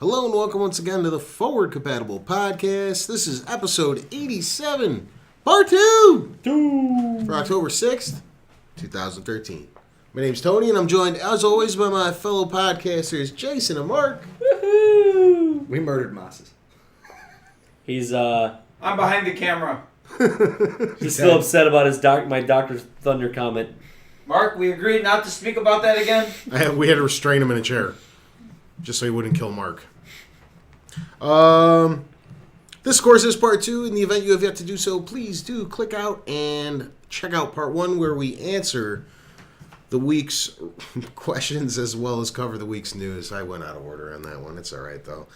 Hello and welcome once again to the Forward Compatible Podcast. This is episode 87, part 2 for October 6th, 2013. My name's Tony and I'm joined as always by my fellow podcasters Jason and Mark. Woohoo! We murdered Mosses. He's I'm behind the camera. he's still upset about his my Dr. Thunder comment. Mark, we agreed not to speak about that again? We had to restrain him in a chair just so he wouldn't kill Mark. This course is part 2. In the event you have yet to do so, please do click out and check out part 1 where we answer the week's questions as well as cover the week's news. I went out of order on that one. It's all right, though.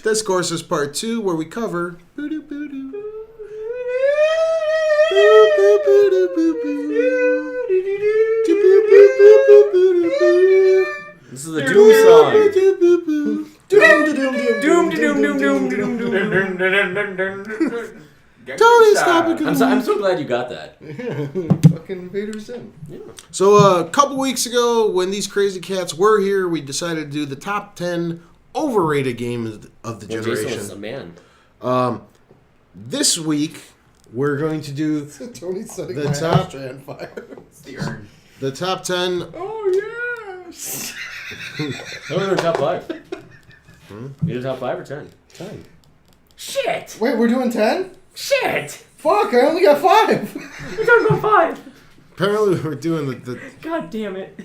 This course is part 2 where we cover... This is a Doom song. Tony, stop it. I'm so glad you got that. Fucking Vader's in. Yeah. So a couple weeks ago, when these crazy cats were here, we decided to do the top 10 overrated games of the generation. Jason was a man. This week, we're going to do Tony's setting the my top ashtray on fire. It's the urn. the top 10. Oh, yes! That was our top 5. You did top 5 or 10? 10. Shit! Wait, we're doing 10? Shit! Fuck, I only got 5. We're talking about 5. Apparently, we're doing the God damn it.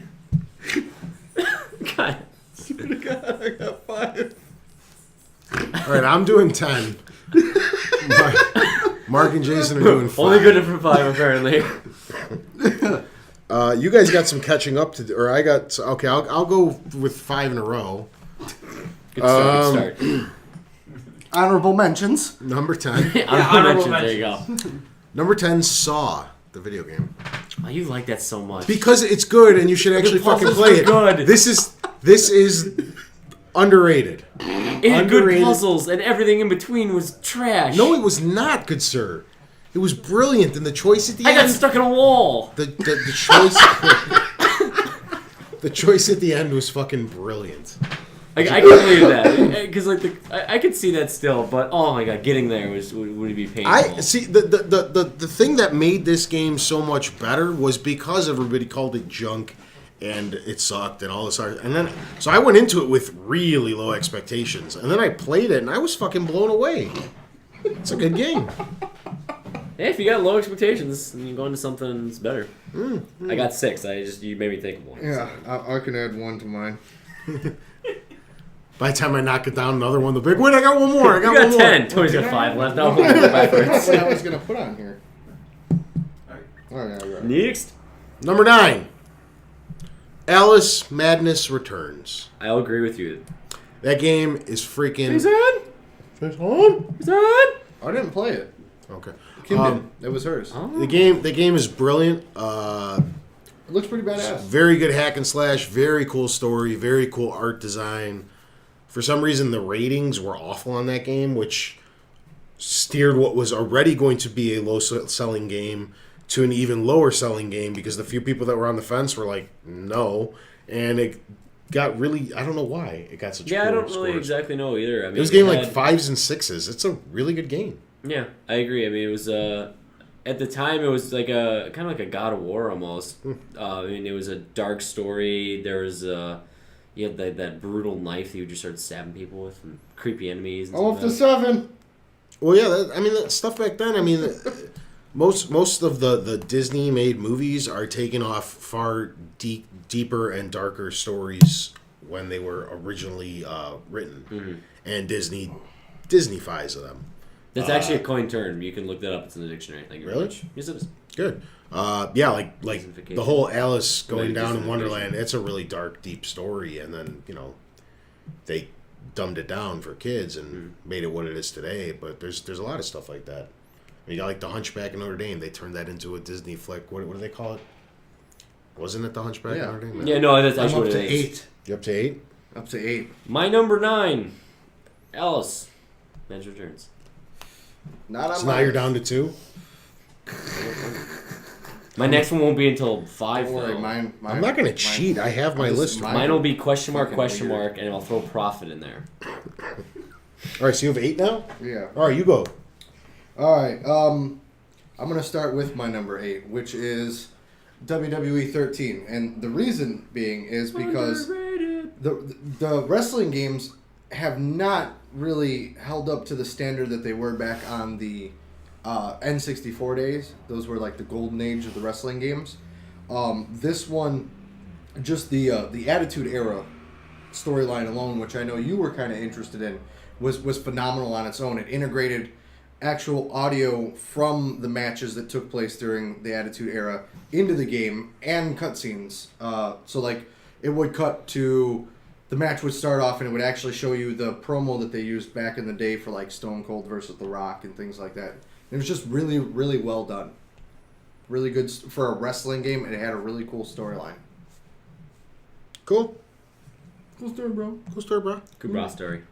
God. God, I got 5. all right, I'm doing 10. Mark and Jason are doing 5. Only good for 5, apparently. You guys got some catching up to do, or I got... Okay, I'll go with 5 in a row. Good start. Good start. Honorable mentions. Number 10. Honorable mention. There you go. Number 10, Saw, the video game. Oh, you like that so much. Because it's good and you should actually fucking puzzles play are it. good. This is underrated. It had good Underrated. puzzles, and everything in between was trash. No, it was not, good sir. It was brilliant, and the choice at the I end... got stuck in a wall. The choice... the choice at the end was fucking brilliant. I can believe that because I could see that still, but oh my god, getting there would be painful. I see the thing that made this game so much better was because everybody called it junk and it sucked and all this other, and then so I went into it with really low expectations, and then I played it and I was fucking blown away. It's a good game. Hey, if you got low expectations, then you go into something that's better. I got 6. You made me think of one. Yeah, I can add 1 to mine. By the time I knock it down, another one, the big win. I got one more. I got You got one 10. more. Tony's got 5 left. Now That's backwards. what I was going to put on here. Oh, yeah, right. Next, Number 9, Alice Madness Returns. I'll agree with you. That game is freaking. He's on. It's on? He's on. I didn't play it. Okay. Kim did. It was hers. The game is brilliant. It looks pretty badass. Very good hack and slash. Very cool story. Very cool art design. For some reason, the ratings were awful on that game, which steered what was already going to be a low-selling game to an even lower-selling game because the few people that were on the fence were like, no. And it got really... I don't know why it got such Yeah, cool I don't really scores. exactly know either. I mean, It was getting like 5s and 6s. It's a really good game. Yeah, I agree. I mean, it was at the time it was like a kind of like a God of War almost. I mean, it was a dark story. There was you had that brutal knife that you just started stabbing people with, and creepy enemies. And Off stuff to like that. 7. Well, yeah, that stuff back then, I mean, most of the Disney-made movies are taking off far deeper and darker stories when they were originally written, and Disney-fies them. That's actually a coin term. You can look that up. It's in the dictionary. Thank you very Really? much. Yes, it is. Good. Yeah, like the whole Alice going down in Wonderland, it's a really dark, deep story, and then, they dumbed it down for kids and made it what it is today, but there's a lot of stuff like that. I mean, you got like The Hunchback of Notre Dame, they turned that into a Disney flick. What do they call it? Wasn't it The Hunchback of Notre Dame? Yeah, no, that's I'm actually up what to it is. 8. You up to 8? Up to 8. My number 9, Alice, Madness Returns. Not on So mine. now you're down to 2? My next one won't be until 5. Don't worry, though. mine. I'm not gonna cheat. I have my list. Mine will be question mark, Fucking weird. and I'll throw profit in there. All right, so you have 8 now. Yeah. All right, you go. All right. I'm gonna start with my number 8, which is WWE 13, and the reason being is because the wrestling games have not really held up to the standard that they were back on the N64 days. Those were like the golden age of the wrestling games. This one, just the Attitude Era storyline alone, which I know you were kind of interested in, was phenomenal on its own. It integrated actual audio from the matches that took place during the Attitude Era into the game and cutscenes. So like it would cut to the match would start off and it would actually show you the promo that they used back in the day for like Stone Cold versus The Rock and things like that. It was just really, really well done. Really good for a wrestling game, and it had a really cool storyline. Cool. Cool story, bro. Cool story, bro. Good bra story.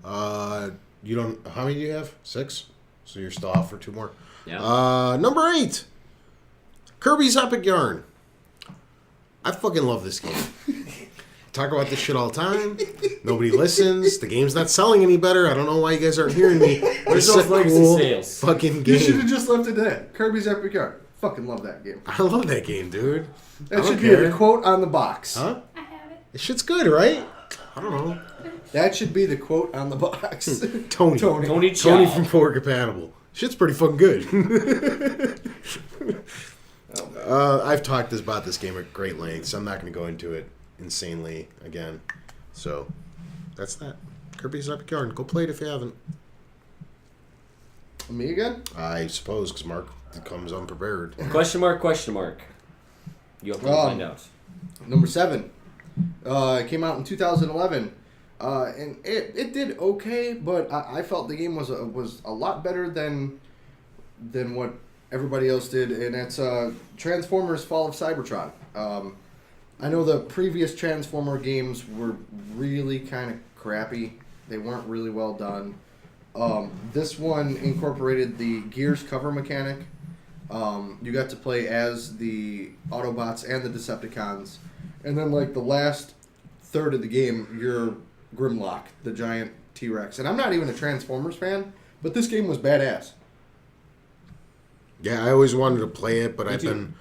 You don't. How many do you have? 6. So you're still off for 2 more. Yeah. Number 8. Kirby's Epic Yarn. I fucking love this game. Talk about this shit all the time. Nobody listens. The game's not selling any better. I don't know why you guys aren't hearing me. Where's It's those a legacy cool sales? fucking You should game. have just left it at Kirby's Epic Yarn. Fucking love that game. I love that game, dude. I That don't should be care. the quote on the box. Huh? I have it. This shit's good, right? I don't know. That should be the quote on the box. Tony. Tony Tony Chow. from Forward Compatible. Shit's pretty fucking good. I've talked about this game at great lengths. I'm not going to go into it insanely again. So, that's that. Kirby's Epic Yarn. Go play it if you haven't. Me again? I suppose, because Mark comes unprepared. Question mark, question mark. You have to find out. Number 7. It came out in 2011. And it did okay, but I felt the game was a lot better than what everybody else did, and it's Transformers: Fall of Cybertron. I know the previous Transformer games were really kind of crappy. They weren't really well done. This one incorporated the Gears cover mechanic. You got to play as the Autobots and the Decepticons, and then like the last third of the game, you're Grimlock, the giant T-Rex. And I'm not even a Transformers fan, but this game was badass. Yeah, I always wanted to play it, but Me I've too. been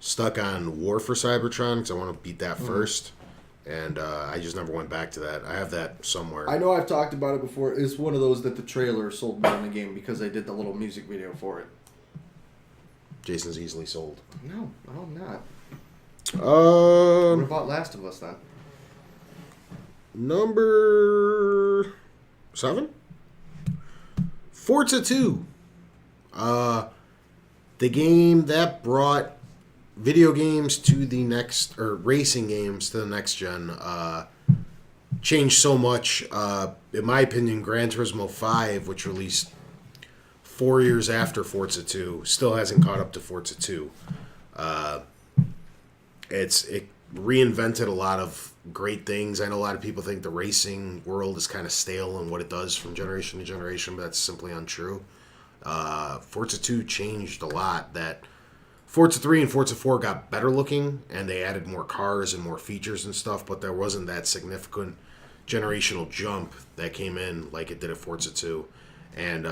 stuck on War for Cybertron because I want to beat that first. And I just never went back to that. I have that somewhere. I know I've talked about it before. It's one of those that the trailer sold more than the game because they did the little music video for it. Jason's easily sold. No, I'm not. What Um, about Last of Us then? Number 7? Forza 2. The game that brought video games to the next, or racing games to the next gen, changed so much. In my opinion, Gran Turismo 5, which released 4 years after Forza 2, still hasn't caught up to Forza 2. It reinvented a lot of great things. I know a lot of people think the racing world is kind of stale in what it does from generation to generation, but that's simply untrue. Forza 2 changed a lot. That Forza 3 and Forza 4 got better looking, and they added more cars and more features and stuff, but there wasn't that significant generational jump that came in like it did at Forza 2. And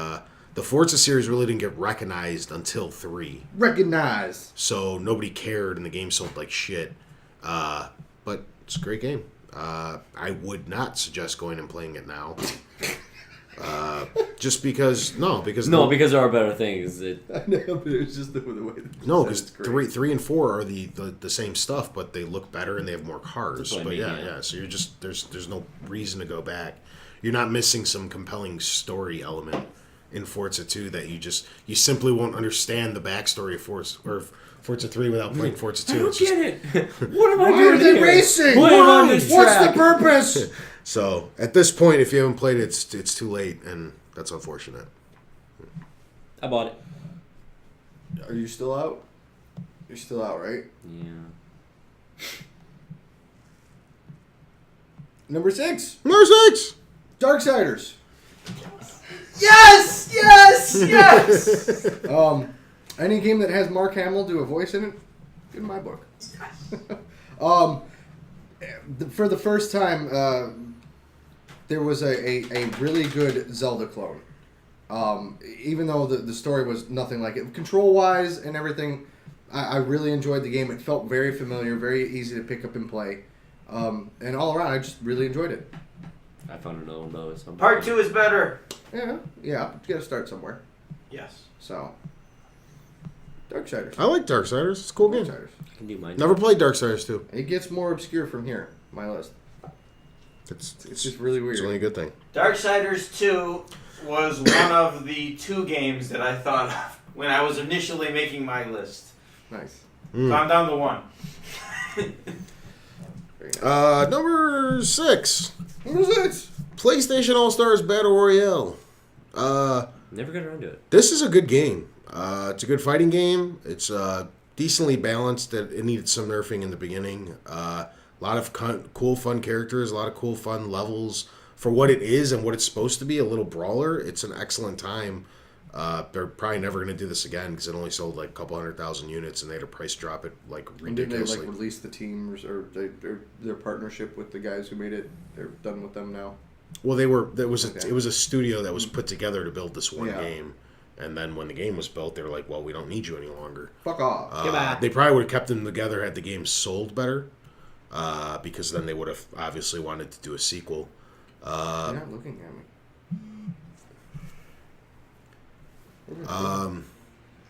the Forza series really didn't get recognized until 3. Recognize. So nobody cared, and the game sold like shit. But it's a great game. I would not suggest going and playing it now. Just because Because there are better things. I know, but it was just the way. No, because three and 4 are the same stuff, but they look better and they have more cars. That's what I But mean, yeah, yeah. yeah. So you're just there's no reason to go back. You're not missing some compelling story element in Forza 2 that you simply won't understand the backstory of Forza 3 without playing Forza 2. I don't It's just- get it. What am I Why doing are they here? racing? Why am I on Why? this What's the track? purpose? So at this point, if you haven't played it, it's too late, and that's unfortunate. I bought it. Are you still out? You're still out, right? Yeah. Number 6. Number 6. Darksiders. Yes! Yes! Yes! Any game that has Mark Hamill do a voice in it, in my book. For the first time, there was a really good Zelda clone. Even though the story was nothing like it. Control-wise and everything, I really enjoyed the game. It felt very familiar, very easy to pick up and play. And all around, I just really enjoyed it. I found another one of those. Part 2 is better. Yeah, you gotta start somewhere. Yes. So, Darksiders. I like Darksiders. It's a cool game. Darksiders. I can do mine. Never played Darksiders 2. It gets more obscure from here, my list. It's just really weird. It's only a good thing. Darksiders 2 was one of the 2 games that I thought of when I was initially making my list. Nice. So I'm down to 1. Very nice. Number 6. Number 6. PlayStation All-Stars Battle Royale. Never got around to it. This is a good game. It's a good fighting game. It's decently balanced. It needed some nerfing in the beginning. A lot of cool, fun characters. A lot of cool, fun levels. For what it is and what it's supposed to be, a little brawler, it's an excellent time. They're probably never going to do this again because it only sold like a couple 100,000 units and they had to price drop it like And didn't they ridiculously. release the team or their partnership with the guys who made it? They're done with them now. Well, it was Okay. a studio that was put together to build this one Yeah. game, and then when the game was built, they were like, "Well, we don't need you any longer." Fuck off. Goodbye. They probably would have kept them together had the game sold better, because then they would have obviously wanted to do a sequel. You're not looking at me.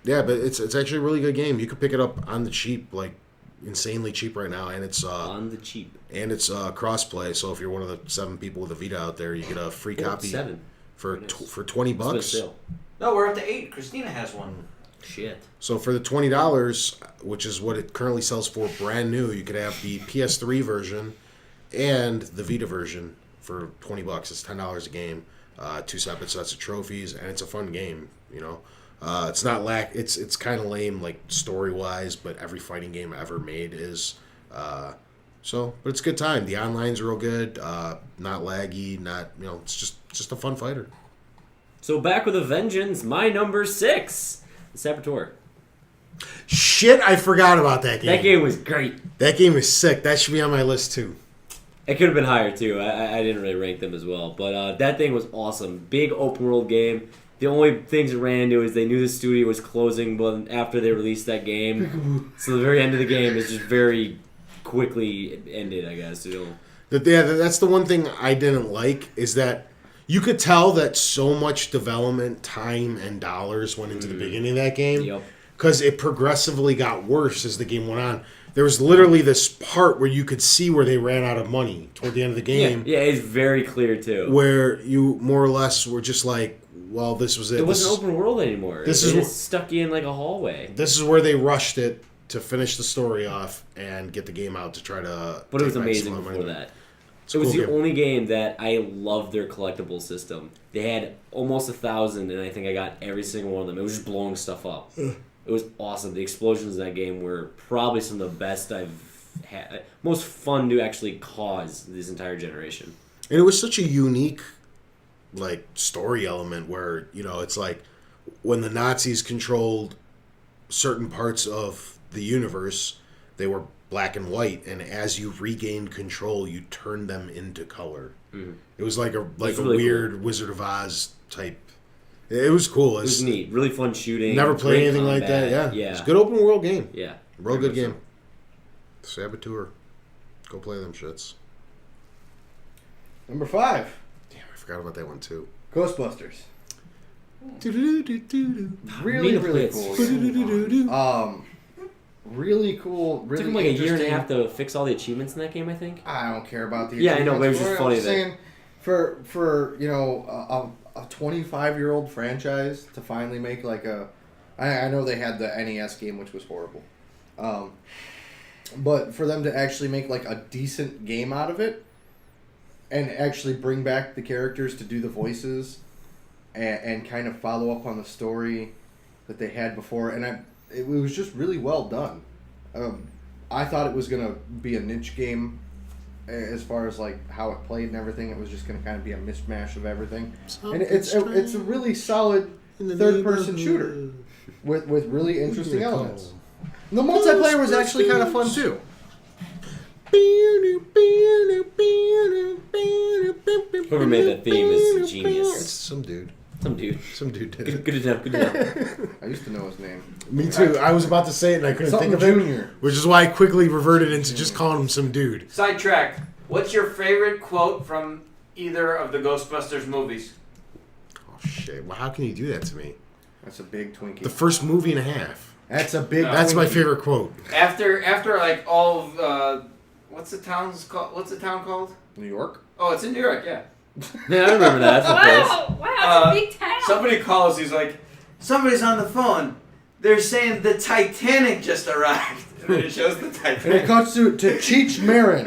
Yeah, but it's actually a really good game. You could pick it up on the cheap, like insanely cheap right now, and it's On the cheap. crossplay. So if you're one of the 7 people with a Vita out there, you get a free copy 7. for Nice. for $20. But still. No, we're up to 8. Christina has one. Shit. So for the $20, which is what it currently sells for brand new, you could have the PS3 version and the Vita version for $20. It's $10 a game, 2 separate sets of trophies, and it's a fun game. You know, it's not it's kind of lame like story wise, but every fighting game ever made is. But it's a good time. The online's real good, not laggy, it's just a fun fighter. So back with a vengeance, my number 6, the Saboteur. Shit, I forgot about that game. That game was great. That game is sick. That should be on my list too. It could have been higher too. I didn't really rank them as well, but that thing was awesome. Big open world game. The only things it ran into is they knew the studio was closing, but after they released that game, so the very end of the game is just very quickly ended. I guess That's the one thing I didn't like is that you could tell that so much development, time, and dollars went into the beginning of that game. Yep. Because it progressively got worse as the game went on. There was literally this part where you could see where they ran out of money toward the end of the game. Yeah, it's very clear too. Where you more or less were just like, well, this was it. It wasn't open world anymore. This They is just stuck you in like a hallway. This is where they rushed it to finish the story off and get the game out to try to. But it was take back some amazing of the before money. that. It's a It was cool the game. only game that I loved their collectible system. They had almost 1,000, and I think I got every single one of them. It was just blowing stuff up. It was awesome. The explosions in that game were probably some of the best I've had. Most fun to actually cause this entire generation. And it was such a unique, like, story element where, it's like when the Nazis controlled certain parts of the universe, they were black and white, and as you regained control, you turned them into color. Mhm. It was like a really weird cool. Wizard of Oz type. It was cool. It was neat. Really fun shooting. Never played great anything like that. combat. Yeah, it's a good open world game. Yeah. Real Very good much game. Saboteur. Go play them shits. Number 5, Damn, I forgot about that one too. Ghostbusters. so. Really, really Hits. cool. Game. Really cool. It Really took them like a year and a interesting. half to fix all the achievements in that game, I think. I don't care about the. Yeah, I know, but it was achievements. just I'm funny saying, for a 25-year-old franchise to finally make like a. I know they had the NES game, which was horrible, but for them to actually make like a decent game out of it, and actually bring back the characters to do the voices, and kind of follow up on the story that they had before, and it was just really well done. I thought it was gonna be a niche game, as far as like how it played and everything. It was just gonna kind of be a mishmash of everything, and it's a really solid third-person shooter with really interesting elements. And the multiplayer was actually kind of fun too. Whoever made that theme is It's genius. some dude. Some dude. Some dude did Good, it. good enough. Good enough. I used to know his name. Me too. I was about to say it and I couldn't Something think of it. Junior. Which is why I quickly reverted into just calling him some dude. Sidetracked. What's your favorite quote from either of the Ghostbusters movies? Oh shit! Well, how can you do that to me? That's a big Twinkie. The first movie and a half. That's a big. That's my Twinkie. favorite quote. After like all of what's the town called? New York. Oh, it's in New York. Yeah. Yeah, I remember that. That's the place. Wow, it's a big town. Somebody calls. He's like, somebody's on the phone. They're saying the Titanic just arrived. And then it shows the And it Titanic. cuts to Cheech Marin.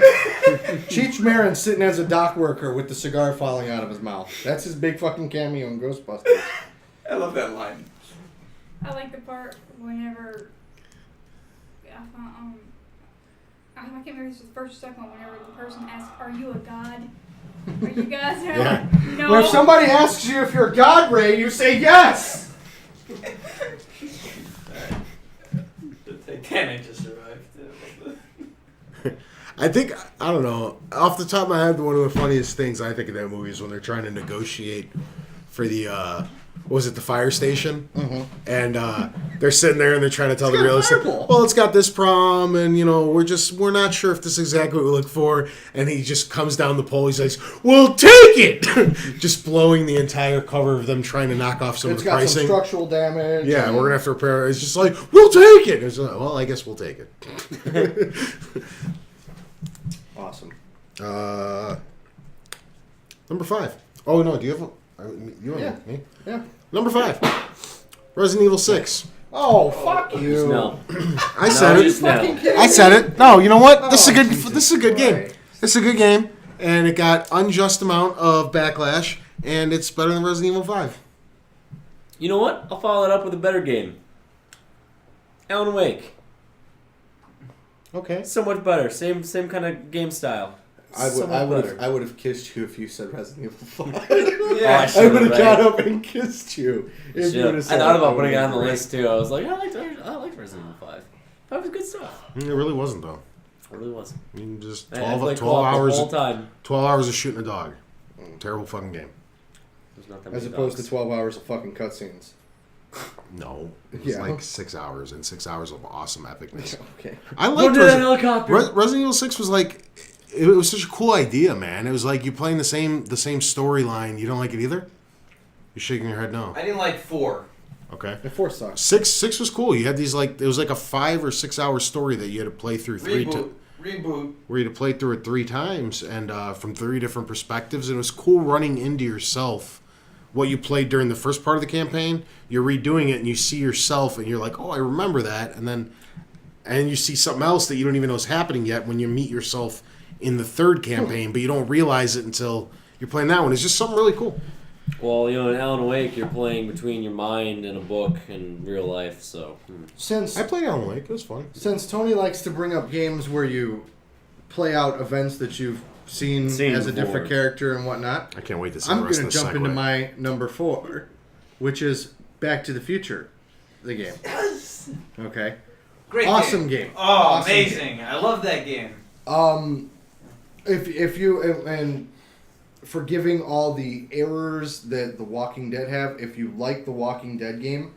Cheech Marin sitting as a dock worker with the cigar falling out of his mouth. That's his big fucking cameo in Ghostbusters. I love that line. I like the part whenever I can't remember if it's the first or second one. Whenever the person asks, "Are you a god?" Are you guys? Yeah. No. Well, if somebody asks you if you're God, Ray, you say yes. The Titanic just survived. I think, I don't know, off the top of my head, one of the funniest things I think of that movie is when they're trying to negotiate for the, what was it, the fire station? Mm-hmm. And they're sitting there and they're trying to tell the got a realist, fireball. well, it's got this problem, and, you know, we're not sure if this is exactly what we look for. And he just comes down the pole, he says, well, take it! Just blowing the entire cover of them trying to knock off some It's of the got some pricing. structural damage. Yeah, and- we're going to have to repair it. It's just like, we'll take it! It's like, well, I guess we'll take it. Awesome. Number 5. Oh, no, do you have a... You want Yeah. me? Yeah. Number 5. Resident Evil 6. Oh, fuck you. No. I said No, it. just no. Fucking kidding I said it. No, you know what? This is a Oh, good. Jesus This is a good game. Christ. This is a good game, and it got unjust amount of backlash, and it's better than Resident Evil 5. You know what? I'll follow it up with a better game. Alan Wake. Okay. So much better. Same kind of game style. So much better. I would have kissed you if you said Resident Evil 5. Yeah, I should've, would have right? got up and kissed you. If Shit. you would I have said thought it. about putting it That on the would've been list too. I was like, I like Resident Evil 5. 5 was good stuff. It really wasn't though. It really was. I mean, just I 12, played 12 co-op hours. the whole time. 12 hours of shooting a dog. Terrible fucking game. There's not that great. As many opposed dogs. to 12 hours of fucking cutscenes. No, it was Yeah. like 6 hours and 6 hours of awesome epicness. Okay. I Go liked to that Resident helicopter. Resident Evil 6 was like, it was such a cool idea, man. It was like you're playing the same storyline. You don't like it either? You're shaking your head no. I didn't like 4. Okay. The 4 sucks. 6 was cool. You had these like, it was like a 5 or 6 hour story that you had to play through Reboot. where you had to play through it 3 times and from 3 different perspectives. And it was cool running into yourself. What you played during the first part of the campaign, you're redoing it and you see yourself and you're like, oh, I remember that. And you see something else that you don't even know is happening yet when you meet yourself in the third campaign, but you don't realize it until you're playing that one. It's just something really cool. Well, you know, in Alan Wake, you're playing between your mind and a book and real life, so... Since I played Alan Wake. It was fun. Since Tony likes to bring up games where you play out events that you've seen as a before. different character and whatnot, I can't wait to see I'm the rest going of to the jump into my number 4, which is Back to the Future, the game. Okay. Great Awesome game. Oh, Awesome amazing. I love that game. If you and forgiving all the errors that The Walking Dead have, if you like the Walking Dead game,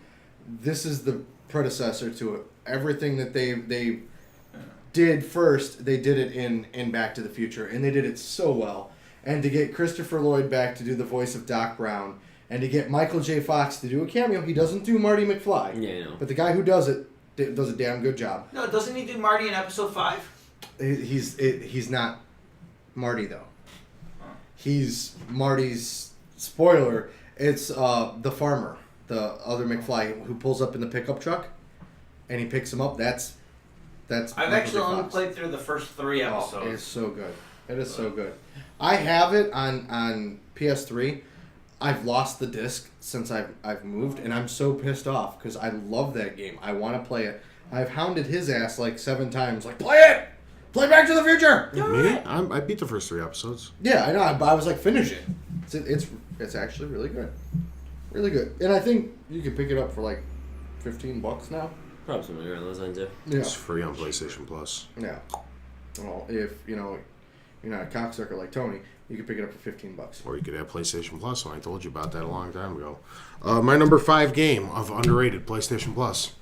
this is the predecessor to it. Everything that they did first, they did it in Back to the Future, and they did it so well. And to get Christopher Lloyd back to do the voice of Doc Brown, and to get Michael J. Fox to do a cameo, he doesn't do Marty McFly, Yeah, you know. but the guy who does it does a damn good job. No, doesn't he do Marty in episode 5? He's not Marty though. He's Marty's spoiler. It's the farmer, the other McFly who pulls up in the pickup truck, and he picks him up. That's. I've Michael actually J. only Fox. played through the first 3 Oh, episodes. it is so good. It is so good. I have it on PS3. I've lost the disc since I've moved, and I'm so pissed off because I love that game. I want to play it. I've hounded his ass like 7 times. Like, play it! Play Back to the Future! Me? I beat the first 3 episodes. Yeah, I know. But I was like, finish it. It's actually really good, really good. And I think you can pick it up for like $15 now. Probably something around those lines, yeah. Yeah. It's free on PlayStation Plus. Yeah. Well, if you're not a cocksucker like Tony, you can pick it up for $15. Or you could have PlayStation Plus, and I told you about that a long time ago. My number 5 game of underrated PlayStation Plus.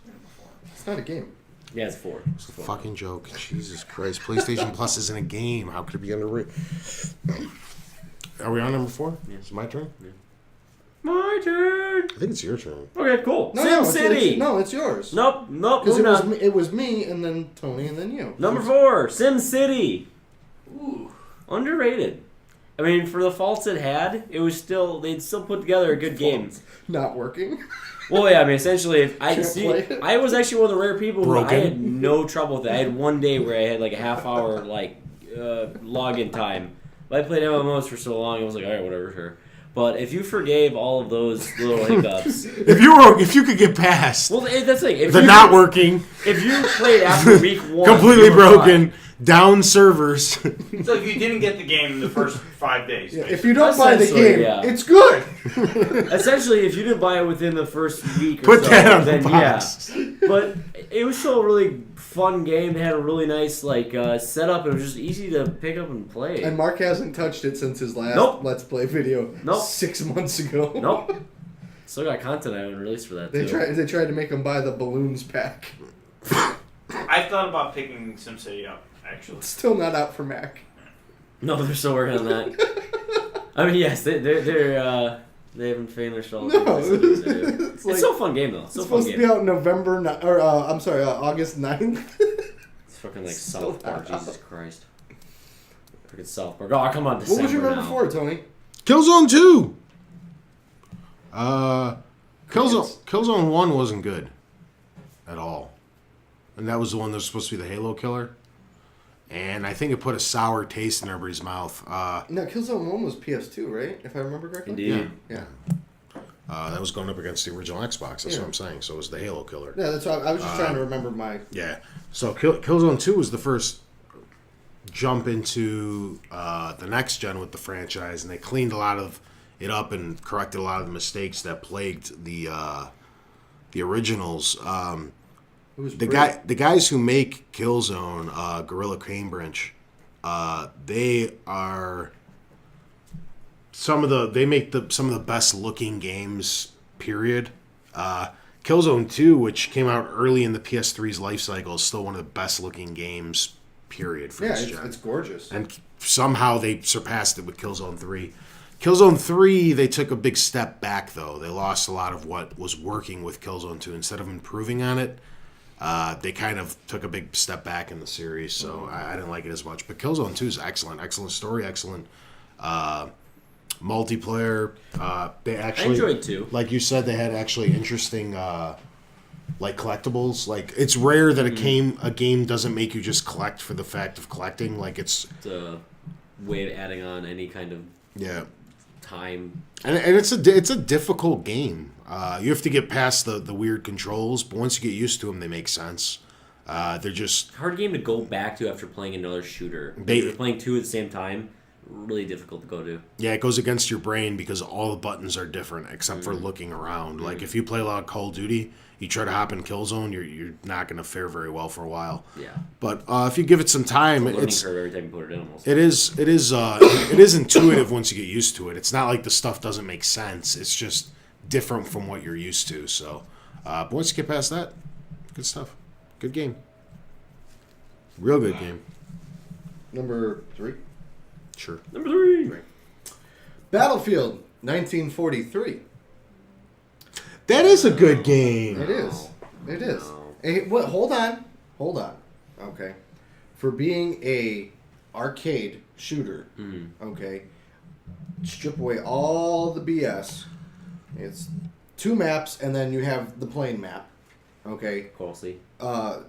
It's not a game. Yeah, it's 4. It's a fucking joke. Jesus Christ. PlayStation Plus isn't a game. How could it be underrated? Are we on number 4? Yeah. Is it my turn? Yeah. My turn. I think it's your turn. Okay, cool. No, SimCity. it's yours. Nope. Because Moving on. it was me, and then Tony, and then you. Number 4, SimCity. Ooh. Underrated. I mean, for the faults it had, they'd still put together a good game. Not working. Well, yeah, I mean, essentially, if I Can't see, play it. I was actually one of the rare people who I Broken. had no trouble with it. I had one day where I had like a half-hour login time. But I played MMOs for so long, I was like, all right, whatever, sure. But if you forgave all of those little hiccups, If you could get past well, that's the thing. If the you, not working, If you played after week 1, completely you were broken, down servers. So if you didn't get the game in the first 5 days, Yeah, if you don't buy the Essentially, game, yeah. it's good. fine. Essentially, if you didn't buy it within the first week or Put so, that on then the box. yeah. But it was still a really fun game. It had a really nice setup. It was just easy to pick up and play. And Mark hasn't touched it since his last Nope. Let's Play video Nope. 6 months ago. Nope. Still got content I haven't released for that, They too. tried to make him buy the balloons pack. I thought about picking SimCity up, actually. It's still not out for Mac. No, they're still working on that. I mean, yes, they haven't finished all the No, things they do. it's It's like still a fun game, though. it's Still a fun supposed to game. be out November August 9th. It's fucking like Still South Park, not Jesus Christ. Freaking South Park. Oh, come on, What December was your number now. 4, Tony? Killzone 2. Crickets. Killzone 1 wasn't good at all. And that was the one that was supposed to be the Halo killer. And I think it put a sour taste in everybody's mouth. No, Killzone 1 was PS2, right? If I remember correctly. Indeed. Yeah. That was going up against the original Xbox. That's Yeah. what I'm saying. So it was the Halo killer. Yeah, that's why I was just trying to remember my. Yeah. So Killzone 2 was the first jump into the next gen with the franchise, and they cleaned a lot of it up and corrected a lot of the mistakes that plagued the originals. It was The great. guys who make Killzone, Gorilla Cambridge, they are they make some of the best looking games. Period. Killzone 2, which came out early in the PS3's life cycle, is still one of the best looking games. Period. For Yeah, this gen. it's gorgeous. And somehow they surpassed it with Killzone 3. Killzone 3, they took a big step back, though. They lost a lot of what was working with Killzone 2. Instead of improving on it, they kind of took a big step back in the series, so I didn't like it as much. But Killzone 2 is excellent. Excellent story, excellent multiplayer. They actually, I enjoyed 2. like you said, they had actually interesting like collectibles. Like, it's rare that a game doesn't make you just collect for the fact of collecting. Like, it's It's a way of adding on any kind of yeah. time. And it's a difficult game. You have to get past the weird controls, but once you get used to them, they make sense. They're just Hard game to go back to after playing another shooter. They- If you're playing 2 at the same time, really difficult to go to. yeah, it goes against your brain because all the buttons are different except for looking around. Like if you play a lot of Call of Duty, you try to hop in Killzone, you're not going to fare very well for a while. Yeah. But if you give it some time, Learning it's curve every time you put it in almost. it is intuitive once you get used to it. It's not like the stuff doesn't make sense. It's just different from what you're used to. So, but once you get past that, good stuff. Good game. Real good game. Number 3. Sure. Number 3. Battlefield 1943. That is a good game. It is. It is. No. Hey, what? Hold on. Okay. For being a arcade shooter, okay, strip away all the BS. It's 2 maps, and then you have the plane map. Okay. Quality.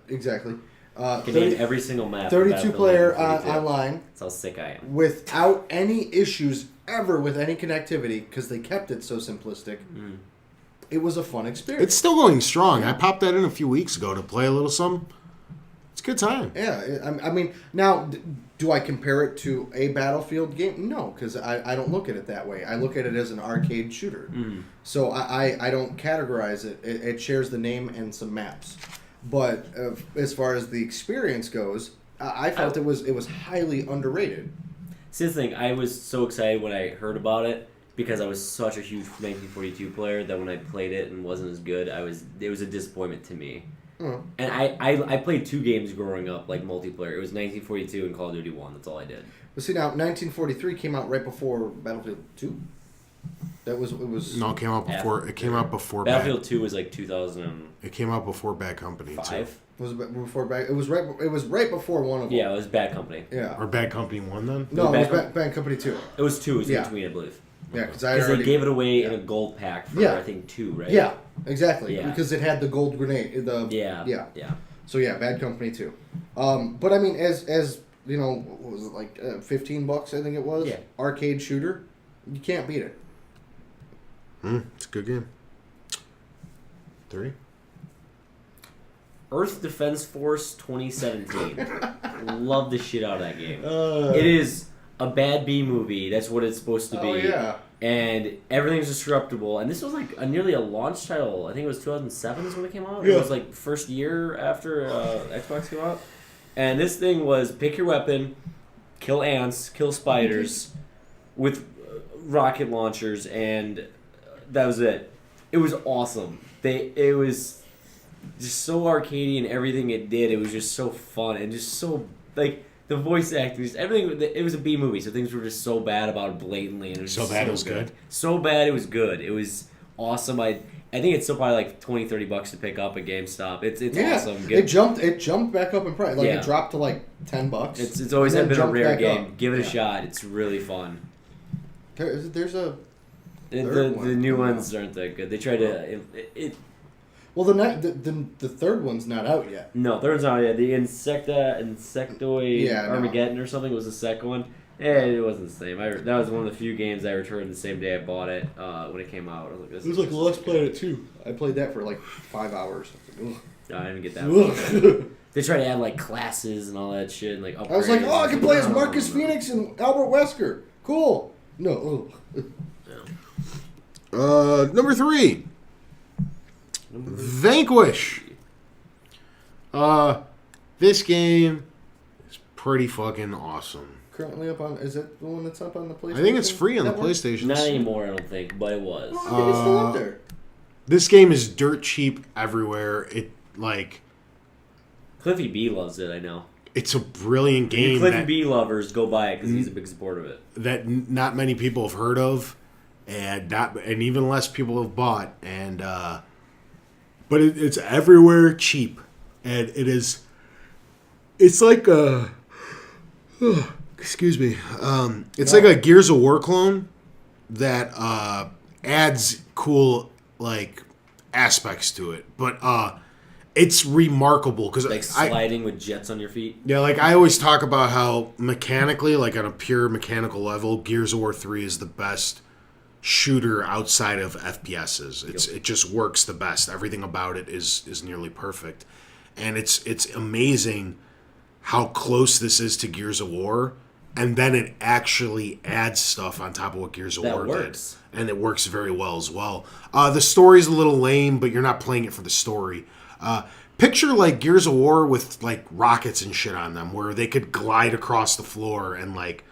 Exactly. I can name every single map. in 32 Battlefield player 1942. online That's how sick I am. without any issues ever with any connectivity because they kept it so simplistic. It was a fun experience. It's still going strong. I popped that in a few weeks ago to play a little something. It's a good time. Yeah, I mean, now, do I compare it to a Battlefield game? No, because I don't look at it that way. I look at it as an arcade shooter. So I don't categorize it. It shares the name and some maps. But as far as the experience goes, I felt it was highly underrated. See, the thing, I was so excited when I heard about it because I was such a huge 1942 player that when I played it and wasn't as good, it was a disappointment to me. Oh. And I played 2 games growing up, like multiplayer. It was 1942 and Call of Duty 1. That's all I did. But see, now 1943 came out right before Battlefield 2. It was. No, it came out before. It came out before. Battlefield 2 was like 2005. It came out before Bad Company too. Was it before back? It was right before one of them. Yeah, it was Bad Company. Yeah. Or Bad Company 1 then? No, it was Bad Bad Company 2. It was 2. It was Yeah. in between, I believe. Yeah, because they gave it away in a gold pack for I think 2, right? Yeah, exactly. Yeah. Because it had the gold grenade. Yeah. So yeah, Bad Company 2. But I mean, as you know, what was it like $15? I think it was. Yeah. Arcade shooter. You can't beat it. It's a good game. 3. Earth Defense Force 2017. Love the shit out of that game. Uh, It is a bad B movie. That's what it's supposed to be. Oh yeah. And everything's destructible. And this was like nearly a launch title. I think it was 2007 is when it came out. Yeah. It was like first year after Xbox came out. And this thing was pick your weapon, kill ants, kill spiders with rocket launchers, and that was it. It was awesome. It was just so arcadey and everything it did. It was just so fun and just so like the voice acting, just everything. It was a B movie, so things were just so bad about it blatantly, and it was So just bad it was good? So bad it was good. It was awesome. I think it's still probably like $20-$30 to pick up at GameStop. It's awesome. It jumped back up in price. Like Yeah. it dropped to like $10. It's always and then been a jumped rare back game. up. Give it a Yeah. shot. It's really fun. There's a The Third one. new Yeah. ones aren't that good. They try to well the third one's not out yet. no, there's not yet. The Insectoid Yeah, no. Armageddon or something was the second one. It wasn't the same. That was one of the few games I returned the same day I bought it when it came out. I was like, this is just- Let's Play It 2. I played that for like 5 hours. No, I didn't get that one. Ugh. They try to add like classes and all that shit and like upgrades. I was like, oh, I can play as No, Marcus no. Phoenix and Albert Wesker. Cool. No. Ugh. Number 3. Vanquish. This game is pretty fucking awesome. Currently up on, is that the one that's up on the PlayStation? I think it's free on the Network? PlayStation. Not anymore, I don't think, but it was. Oh, I think it's still up there. This game is dirt cheap everywhere. It like Cliffy B loves it, I know. it's a brilliant game Cliffy that, B lovers go buy it because he's a big supporter of it. that not many people have heard of, and even less people have bought. And but it's everywhere cheap, and it's like a excuse me, it's like a Gears of War clone that adds cool like aspects to it, but it's remarkable because Like sliding with jets on your feet. yeah, like I always talk about how mechanically, like on a pure mechanical level, Gears of War 3 is the best shooter outside of FPSs. It just works the best. Everything about it is nearly perfect, and it's amazing how close this is to Gears of War, and then it actually adds stuff on top of what Gears of That War works. did, and it works very well as well. The story's a little lame, but you're not playing it for the story. Picture like Gears of War with like rockets and shit on them, where they could glide across the floor and like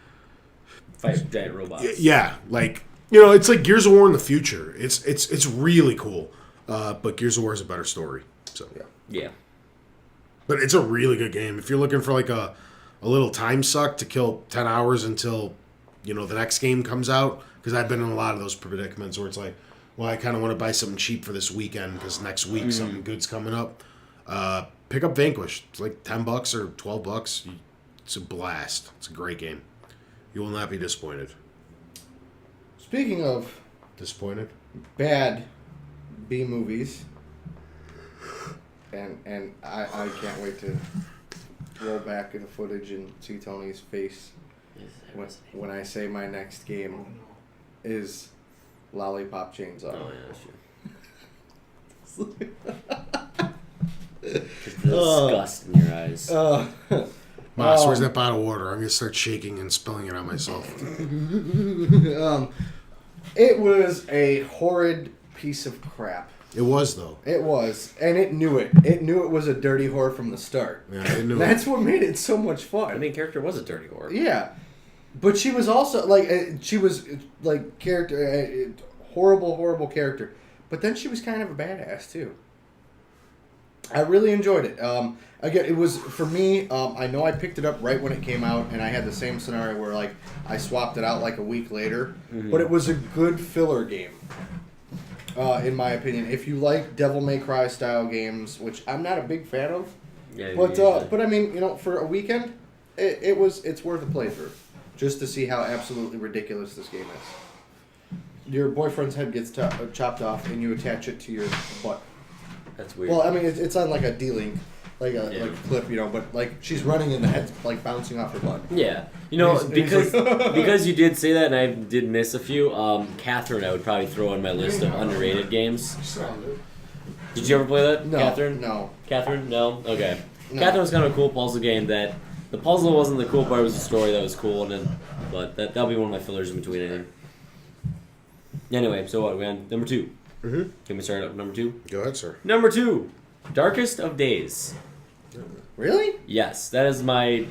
Fight giant robots. yeah, like it's like Gears of War in the future. It's really cool, but Gears of War is a better story. So Yeah. but it's a really good game if you're looking for like a little time suck to kill 10 hours until the next game comes out. Because I've been in a lot of those predicaments where it's like, well, I kind of want to buy something cheap for this weekend because next week something good's coming up. Pick up Vanquish. It's like $10 or $12. It's a blast. It's a great game. You will not be disappointed. Speaking of Disappointed? bad B movies, and I can't wait to roll back in the footage and see Tony's face when I say my next game is Lollipop Chainsaw. Oh yeah, sure. Disgust in your eyes. Moss, where's that bottle of water? I'm going to start shaking and spilling it on myself. It was a horrid piece of crap. It was though. It was, and it knew it. It knew it was a dirty whore from the start. Yeah, it knew. That's what made it so much fun. The main character was a dirty whore. Yeah, but she was also character horrible character. But then she was kind of a badass too. I really enjoyed it. Again, it was for me. I know I picked it up right when it came out, and I had the same scenario where like I swapped it out like a week later. Mm-hmm. But it was a good filler game, in my opinion. If you like Devil May Cry style games, which I'm not a big fan of, Yeah, but I mean, for a weekend, it's worth a playthrough, just to see how absolutely ridiculous this game is. Your boyfriend's head gets chopped off, and you attach it to your butt. That's weird. Well, I mean, it's on like a D-Link, like a clip, but like she's running and the head's like bouncing off her butt. Yeah, He's because like- because you did say that, and I did miss a few. Catherine, I would probably throw on my list of underrated games. Did you ever play that, No, Catherine? no. Catherine, no. Okay. No. Catherine was kind of a cool puzzle game. That the puzzle wasn't the cool part; it was the story that was cool. And then, but that'll be one of my fillers in between. Anything. Anyway, so what? We on number 2. Mm-hmm. Can we start at number 2? Go ahead, sir. Number 2, Darkest of Days. Really? Yes, that is my.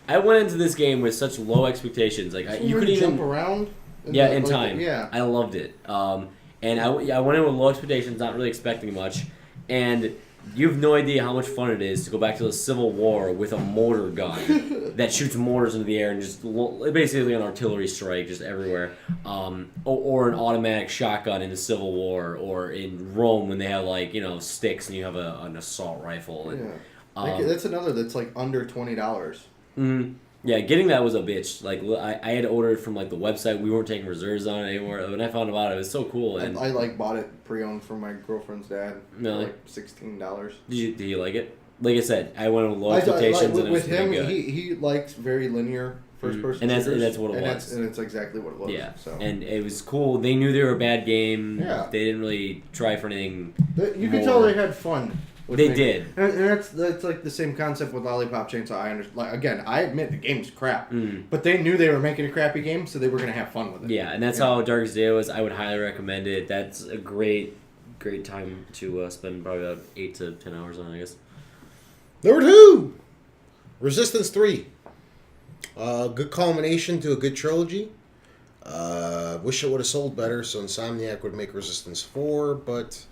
I went into this game with such low expectations. Like you could could even jump around. Yeah, in time. Yeah. I loved it. And I went in with low expectations, not really expecting much. And you have no idea how much fun it is to go back to the Civil War with a mortar gun that shoots mortars into the air and just basically an artillery strike just everywhere. Or an automatic shotgun in the Civil War, or in Rome when they have sticks and you have an assault rifle. And, Yeah. That's another that's like under $20. Yeah, getting that was a bitch. Like I had ordered from like the website. We weren't taking reserves on it anymore. When I found about it, it was so cool. And I bought it pre-owned from my girlfriend's dad. Really? For like $16. did you like it? Like I said, I went with low expectations, and it was with him, pretty good. he likes very linear first-person And shooters, that's what it was. And it's exactly what it was. Yeah, So and it was cool. They knew they were a bad game. Yeah. They didn't really try for anything. You could tell they had fun. They did. And that's like the same concept with Lollipop Chainsaw. I understand. Like, again, I admit the game's crap, but they knew they were making a crappy game, so they were gonna have fun with it. Yeah, and that's how Darkest Day was. I would highly recommend it. That's a great time to spend probably about 8 to 10 hours on, I guess. Number 2, Resistance 3. Good culmination to a good trilogy. Wish it would have sold better, so Insomniac would make Resistance 4, but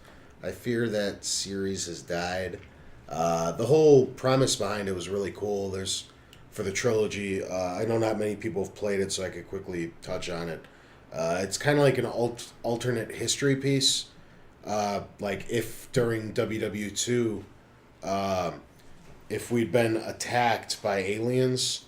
I fear that series has died. The whole premise behind it was really cool. For the trilogy, I know not many people have played it, so I could quickly touch on it. It's kind of like an alternate history piece. Like if during WW2, if we'd been attacked by aliens,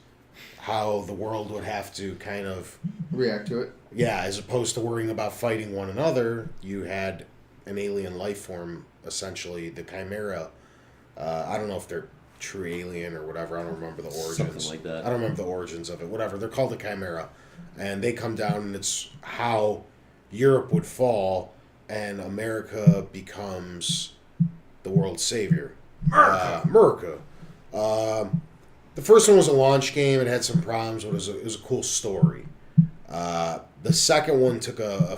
how the world would have to kind of React to it. Yeah, as opposed to worrying about fighting one another, you had an alien life form, essentially, the Chimera. I don't know if they're true alien or whatever. I don't remember the origins. Something like that. I don't remember the origins of it. Whatever. They're called the Chimera. And they come down, and it's how Europe would fall, and America becomes the world's savior. America. The first one was a launch game. It had some problems, but it was a cool story. The second one took a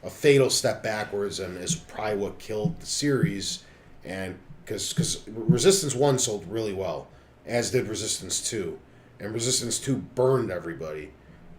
fatal step backwards, and is probably what killed the series. And because Resistance 1 sold really well, as did Resistance 2. And Resistance 2 burned everybody.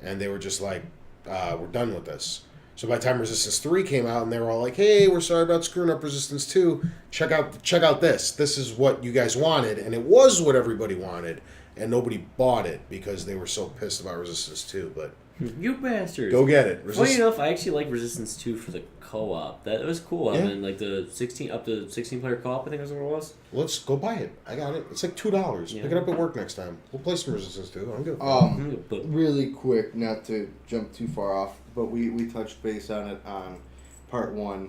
And they were just like, we're done with this. So by the time Resistance 3 came out, and they were all like, hey, we're sorry about screwing up Resistance 2. Check out this. This is what you guys wanted. And it was what everybody wanted. And nobody bought it because they were so pissed about Resistance 2. But You bastards. go get it. Funny enough, I actually like Resistance 2 for the co-op. That was cool. Yeah. I mean, like the 16 player co-op, I think that's what it was. Let's go buy it. I got it. It's like $2. Yeah. Pick it up at work next time. We'll play some Resistance 2. I'm good. But Really quick, not to jump too far off, but we touched base on it on part 1.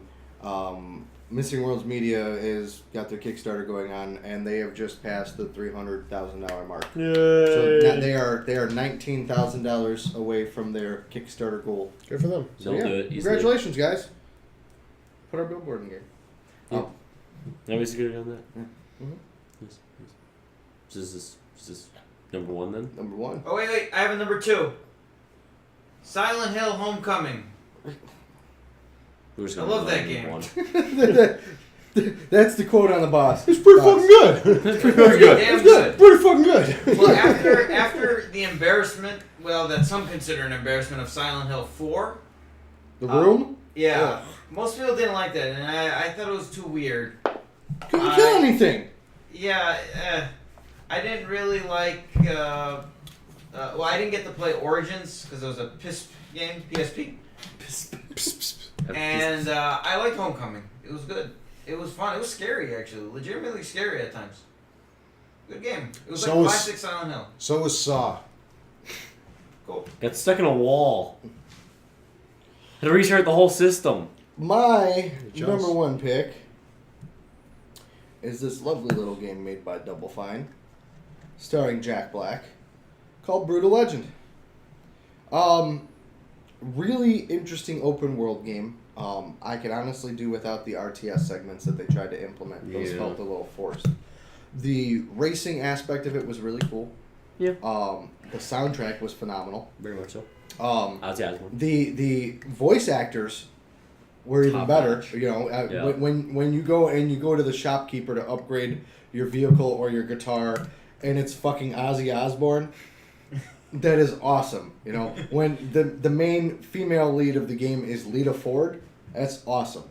Missing Worlds Media is got their Kickstarter going on, and they have just passed the $300,000 mark. Yay. So now they are $19,000 away from their Kickstarter goal. Good for them. So They'll yeah, do it easily. congratulations, guys! Put our billboard in the game. Yeah. Nobody's good on that. Yeah. Mhm. Yes. So is this number 1 then? Number 1. Oh wait, I have a number 2. Silent Hill Homecoming. We're just I gonna love go that number game. one. That's the quote on the boss. It's pretty fucking good. That's pretty Pretty good. damn good. Pretty fucking good. Well, after the embarrassment, well, that some consider an embarrassment of Silent Hill 4. The Room? Yeah, most people didn't like that, and I thought it was too weird. Couldn't kill anything. Yeah, I didn't really like. Well, I didn't get to play Origins because it was a PSP game, PSP, and I liked Homecoming. It was good. It was fun. It was scary, actually, legitimately scary at times. Good game. It was So like was- classic Silent Hill. So was Saw. Cool. Got stuck in a wall. Had to restart the whole system. My Just- number one pick is this lovely little game made by Double Fine, starring Jack Black, called Brutal Legend. Really interesting open world game. I could honestly do without the RTS segments that they tried to implement. Those Yeah. felt a little forced. The racing aspect of it was really cool. Yeah. The soundtrack was phenomenal. Very much so. The one. the voice actors were even Top better. notch. You know, Yeah. when you go to the shopkeeper to upgrade your vehicle or your guitar, and it's fucking Ozzy Osbourne. That is awesome. You know, when the main female lead of the game is Lita Ford, that's awesome.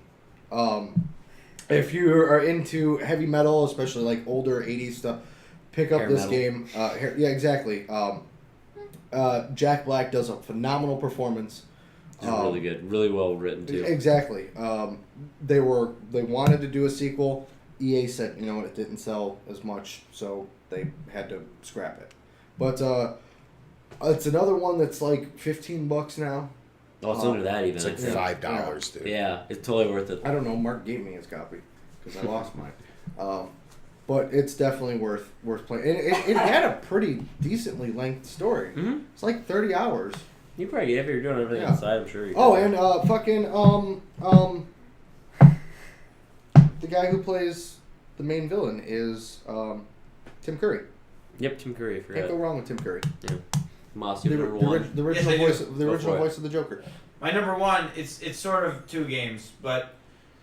If you are into heavy metal, especially like older '80s stuff, pick up Hair this metal. game. Yeah, exactly. Jack Black does a phenomenal performance. It's really good. Really well written, too. Exactly. They wanted to do a sequel. EA said, you know what, it didn't sell as much, so they had to scrap it. But it's another one that's like $15 now. Oh, it's under that even. It's like I think. $5, dude. Yeah, it's totally worth it. I don't know. Mark gave me his copy because I lost mine. But it's definitely worth playing. And it had a pretty decently length story. Mm-hmm. It's like 30 hours. You probably, if you're doing everything Yeah. outside, I'm sure you Oh, can. and fucking the guy who plays the main villain is Tim Curry. Yep, Tim Curry, I Can't forgot. go wrong with Tim Curry. Moss, The, you number one. the original Yes, I do. voice, the Go original for it. voice of the Joker. My number one, it's sort of two games, but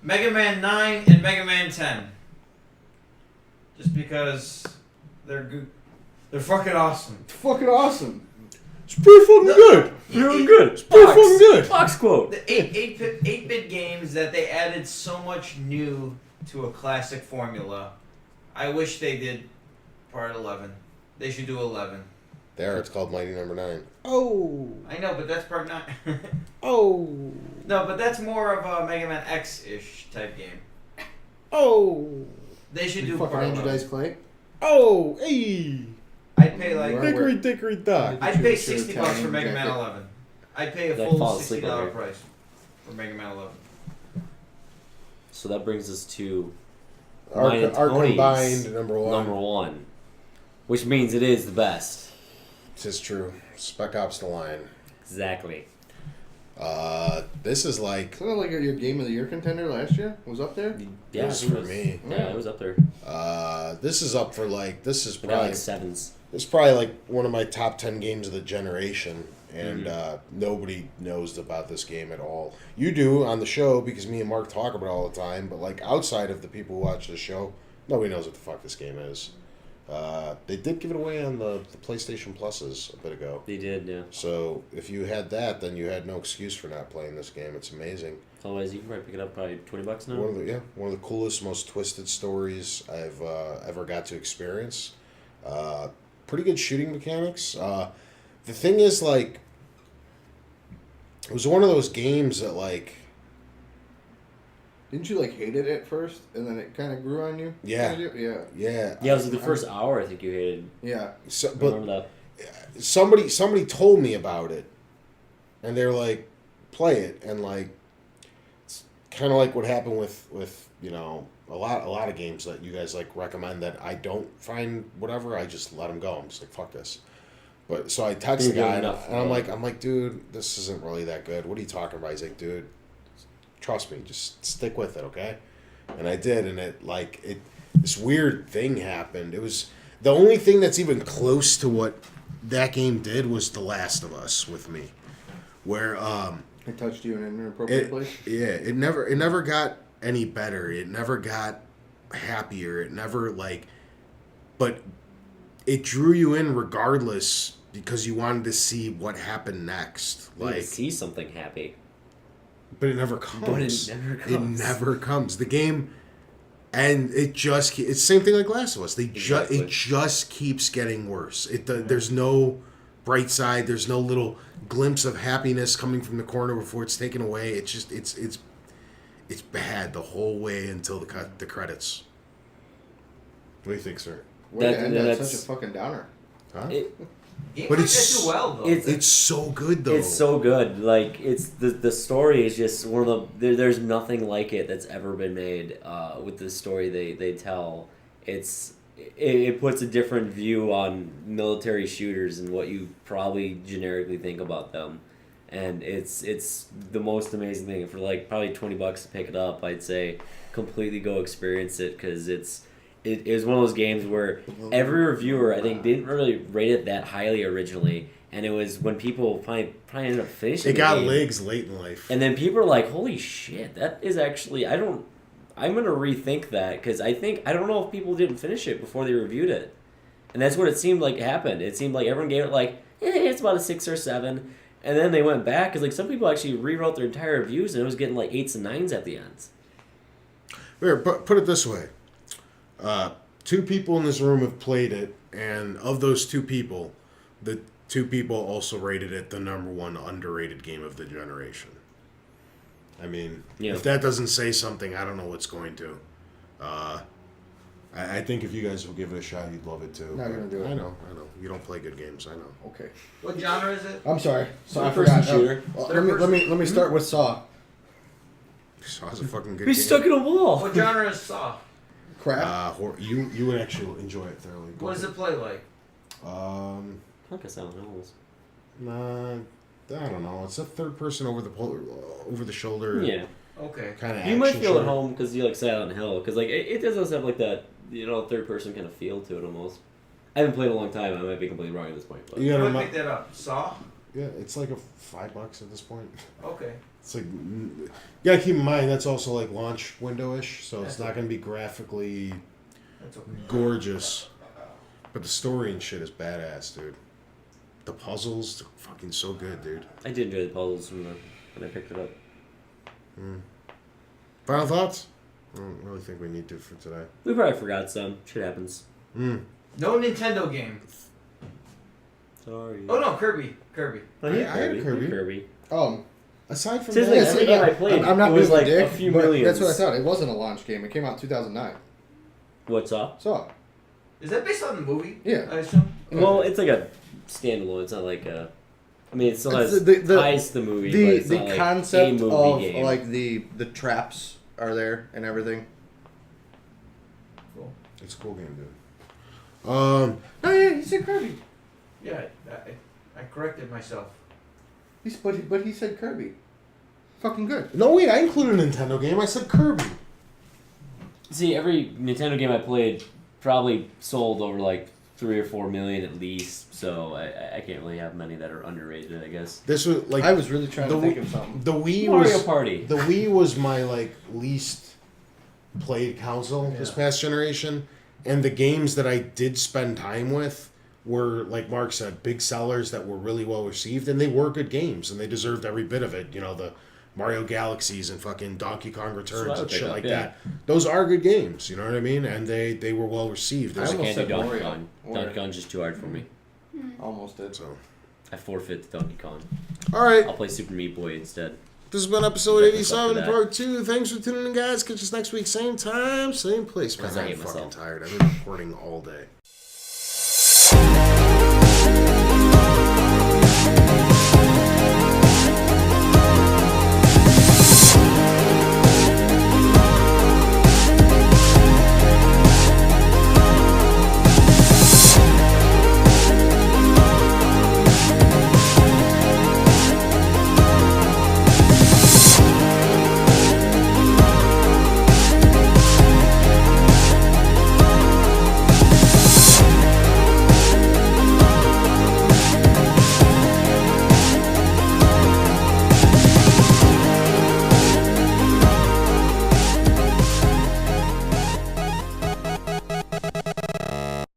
Mega Man 9 and Mega Man 10. Just because they're good. They're fucking awesome. It's fucking awesome. It's pretty fucking good. You're doing good. It's Pretty fucking good. Fox quote. The 8-bit games that they added so much new to a classic formula. I wish they did part 11. They should do 11. There, it's called Mighty Number 9. Oh. I know, but that's part 9. Oh. No, but that's more of a Mega Man X-ish type game. Oh. They should You do fucking part Andrew 11. Dice Clay. Oh, hey. I'd pay like Right. Hickory dickory dock. I'd You pay should $60 for Italian Mega Man jacket. 11. I'd pay a I'd full fall asleep over $60 here. price for Mega Man 11. So that brings us to Our mine and Tony's combined number one. number one, which means it is the best. This is true. Spec Ops: The Line. Exactly. This is like Isn't that like your Game of the Year contender last year? Was up there? Yeah, This it for was- me. Yeah, it was up there. This is up for like this is We got probably like sevens. It's probably like one of my top 10 games of the generation, and nobody knows about this game at all. You do on the show because me and Mark talk about it all the time, but like outside of the people who watch the show, nobody knows what the fuck this game is. They did give it away on the PlayStation Pluses a bit ago. They did, yeah. So if you had that, then you had no excuse for not playing this game. It's amazing. Otherwise, you can probably pick it up probably $20 now. One of the coolest, most twisted stories I've ever got to experience. Pretty good shooting mechanics. The thing is, like, it was one of those games that, like, Didn't you like hate it at first, and then it kind of grew on you? Yeah. Yeah. yeah. Yeah, it was like the first hour I think you hated. Yeah. So, I but remember that. somebody told me about it, and they're like, play it, and like, it's kind of like what happened with you know a lot of games that you guys like recommend that I don't find whatever. I just let them go. I'm just like, fuck this. But so I text the You're guy, good and enough. I'm like, dude, this isn't really that good. What are you talking about? He's like, dude, trust me, just stick with it, okay? And I did, and this weird thing happened. It was the only thing that's even close to what that game did was The Last of Us with me, where Have It touched you in an inappropriate place? It never got any better. It never got happier. It never but it drew you in regardless because you wanted to see what happened next. You wanna see something happy. But it never comes. But it never comes. It never comes. The game, and it's the same thing like Last of Us. It just keeps getting worse. There's no bright side. There's no little glimpse of happiness coming from the corner before it's taken away. It's just it's bad the whole way until the credits. What do you think, sir? Way to end on that's- such a fucking downer. Huh? Games But like it's- that do well though. It's so good though. It's so good. Like it's the story is just one of there's nothing like it that's ever been made. With the story they tell, it puts a different view on military shooters and what you probably generically think about them, and it's the most amazing thing. For like probably $20 to pick it up, I'd say completely go experience it because it was one of those games where every reviewer, I think, didn't really rate it that highly originally, and it was when people probably ended up finishing It got the game, legs late in life. and then people are like, "Holy shit, that is actually I'm gonna rethink that because I don't know if people didn't finish it before they reviewed it, and that's what it seemed like happened. It seemed like everyone gave it like, it's about a 6 or 7, and then they went back because like some people actually rewrote their entire reviews and it was getting like 8s and 9s at the end. Here, put it this way. 2 people in this room have played it, and of those 2 people, the 2 people also rated it the number 1 underrated game of the generation. I mean, if that doesn't say something, I don't know what's going to. I think if you guys will give it a shot, you'd love it too. Not gonna do it. I know. You don't play good games. I know. Okay. What genre is it? I'm sorry. So I Third-person forgot. shooter. Let me start with Saw. Saw's a fucking good Be game. stuck in a wall. What genre is Saw? Crap. You would actually enjoy it thoroughly. Go What does it play like? ahead. Like a Silent Hills. Nah, I don't know. It's a third person over the shoulder. Yeah. Okay. Kind of. You might feel at home because you like Silent Hill because like it does have like that third person kind of feel to it almost. I haven't played in a long time. I might be completely wrong at this point. But You I'm gotta gonna pick that up. Saw? Yeah, it's like a $5 at this point. Okay. It's like you gotta keep in mind that's also like launch window-ish, so it's not gonna be graphically That's okay. gorgeous, but the story and shit is badass, dude. The puzzles, they're fucking so good, dude. I did enjoy the puzzles when I picked it up. Final thoughts? I don't really think we need to for today. We probably forgot some. Shit happens. No Nintendo game. Sorry. Oh no, Kirby. I had Kirby. Kirby. Aside from Seriously, that, every game I played, I'm not it was being a like dick, a few but millions. that's what I thought. It wasn't a launch game. It came out in 2009. What's up? Saw. Is that based on the movie? Yeah. I assume. Well, it's like a standalone. It's not like a. I mean, it still has It's the- ties to the movie. but it's The not like concept a movie of game. like the traps are there and everything. Cool. it's a cool game, dude. Oh yeah, he said Kirby. Yeah, I corrected myself. But he said Kirby. Fucking good. No, wait, I included a Nintendo game. I said Kirby. See, every Nintendo game I played probably sold over like 3 or 4 million at least. So I can't really have many that are underrated. I guess. This was like I was really trying to the think Wii- of something. the Wii Mario was Party. the Wii was my like least played console this Yeah. past generation, and the games that I did spend time with were, like Mark said, big sellers that were really well received, and they were good games, and they deserved every bit of it. You know, the Mario Galaxies and fucking Donkey Kong That's Returns what I and would shit pick up, like yeah. that. Those are good games, you know what I mean? And they were well received. I I There's almost can't do said Donkey Mario. Kong. Or- Donkey Kong's just too hard for me. Almost did. so. I forfeit to Donkey Kong. All right, I'll play Super Meat Boy instead. this has been episode Back us up 87, for that. part 2. Thanks for tuning in, guys. Catch us next week, same time, same place. Man, Because I I'm hate fucking myself. tired. I've been recording all day.